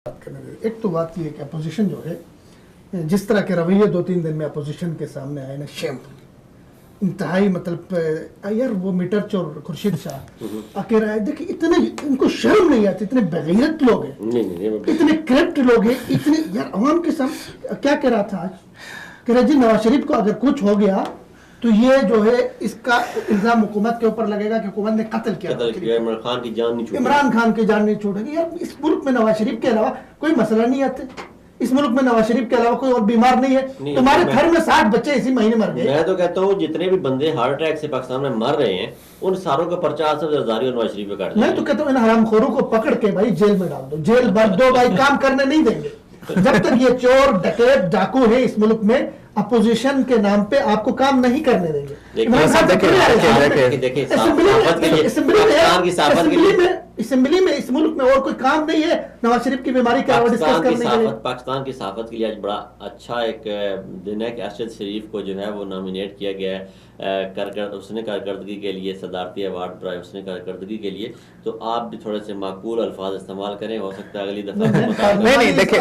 बात करने दे। एक तो बात ये है कि अपोजिशन जो है जिस तरह के रवैये 2-3 दिन में अपोजिशन के सामने आए ना, शेम इंतहाई, मतलब यार वो मीटर चोर खुर्शीद शाह कह रहा है, देखिए इतने इनको शर्म नहीं आती, इतने बेगैरत लोग हैं, इतने करप्ट लोग हैं, इतने यार अवाम के सामने क्या कह रहा था आज, कह रहा जी नवाज शरीफ को अगर कुछ हो गया तो ये जो है इसका इल्जाम हुकूमत के ऊपर लगेगा कि हुकूमत ने कत्ल किया, इमरान खान की जान नहीं छूटेगी, इमरान खान की जान नहीं छूटेगी। यार इस मुल्क में नवाज शरीफ के अलावा कोई मसला नहीं आते, इस मुल्क में नवाज शरीफ के अलावा कोई और बीमार नहीं है। तुम्हारे घर में 60 बच्चे इसी महीने मर गए। मैं तो कहता हूँ जितने भी बंदे हार्ट अटैक से पाकिस्तान में मर रहे हैं उन सारों का पर्चा सब जरदारी और नवाज शरीफ पे काट। मैं तो कहता हूँ इन हरामखोरों को पकड़ के भाई जेल में डाल दो, जेल भर दो भाई, काम करने नहीं देंगे जब तक ये चोर डकैत डाकू है इस मुल्क में, अपोजिशन के नाम पे आपको काम नहीं करने देंगे। असेंबली में इस मुल्क में और कोई काम नहीं है नवाज शरीफ की बीमारी के अलावा डिस्कस करने के लिए। पाकिस्तान की सहाफत के लिए आज बड़ा अच्छा एक दिन है कि अरशद शरीफ को जो है वो नॉमिनेट किया गया है उसने कारकर्दगी के लिए सदारती अवार्ड प्राइज, उसने कारकर्दगी के लिए। तो आप भी थोड़े से माकूल अल्फाज इस्तेमाल करें, हो सकता है अगली दफा नहीं देखे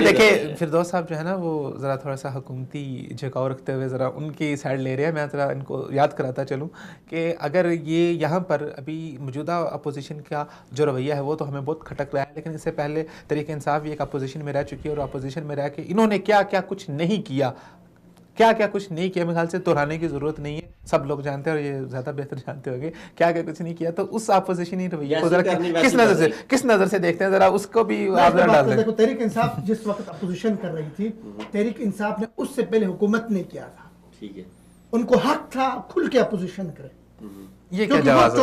देखे फिरदौस साहब जो है ना वो जरा थोड़ा सा हुकूमती झुकाव रखते हुए जरा उनकी साइड ले रहे हैं। मैं जरा इनको याद कराता चलूँ कि अगर ये यहाँ पर अभी मौजूदा अपोजिशन का जो रवैया है वो तो हमें बहुत खटक रहा है, लेकिन इससे पहले तहरीक इंसाफ भी एक अपोजिशन में रह चुकी है और अपोजिशन में रह के इन्होंने क्या क्या कुछ नहीं किया, क्या क्या कुछ नहीं किया, मेरे ख्याल से दोहराने की जरूरत नहीं है, सब लोग जानते हैं और ये ज्यादा बेहतर जानते होंगे क्या क्या कुछ नहीं किया। तो उस अपोजिशनी रवैया को जरा किस नजर से देखते हैं, जरा उसको भी आप डाल दें। देखो तहरीक इंसाफ जिस वक्त अपोजिशन कर रही थी, तहरीक इंसाफ ने उससे पहले हुकूमत ने किया था, ठीक है, उनको हक था खुल के अपोजिशन करे। ये क्या जवाब,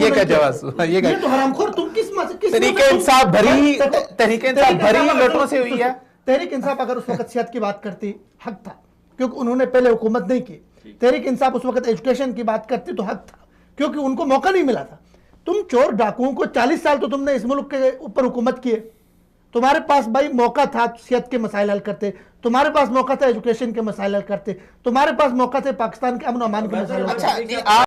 ये क्या जवाब, ये तो हरामखोर तुम किस तहरीक इंसाफ भरी लटों से हुई है। तहरीक इंसाफ अगर उस वक्त सियासत की बात करती हक था, क्योंकि उन्होंने पहले हुकूमत नहीं की। तहरीक इंसाफ उस वक्त एजुकेशन की बात करती तो हक था, क्योंकि उनको मौका नहीं मिला था। तुम चोर डाकुओं को 40 साल तो तुमने इस मुल्क के ऊपर हुकूमत किए, तुम्हारे पास भाई मौका था सियासत के मसाइल हल करते, तुम्हारे पास मौका था एजुकेशन के मसाइल हल करते, तुम्हारे पास मौका थे पाकिस्तान के अमन अमान के मसाइल हल करते।